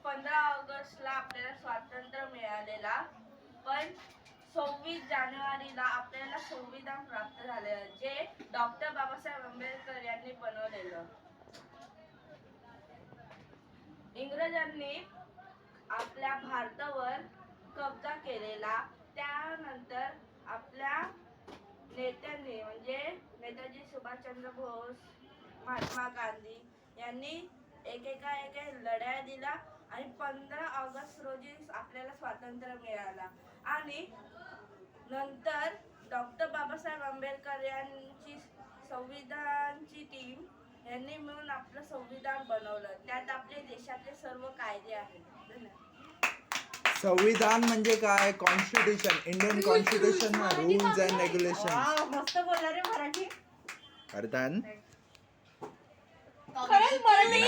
15 ऑगस्टला आपल्याला स्वातंत्र्य मिळालेला, पण 26 जानेवारीला आपल्याला संविधान प्राप्त झालेलं, जे डॉक्टर बाबासाहेब आंबेडकर यांनी बनवलेलं. इंग्रजांनी आपल्या भारतावर कब्जा केलेला, त्यानंतर आपल्या नेत्यांनी म्हणजे नेताजी सुभाषचंद्र बोस, महात्मा गांधी यांनी एकेका लढ्या दिला आणि 15 ऑगस्ट रोजी आपल्याला स्वातंत्र्य मिळाला. आणि नंतर डॉक्टर बाबासाहेब आंबेडकर यांची संविधानची टीम यांनी मिळून आपलं संविधान बनवलं. त्यात आपले देशातले सर्व कायदे आहेत. संविधान म्हणजे काय? कॉन्स्टिट्यूशन, इंडियन कॉन्स्टिट्यूशन ना, रूल्स अँड रेग्युलेशन. मस्त बोलला रे मराठी. अर्थान खरंच मराठी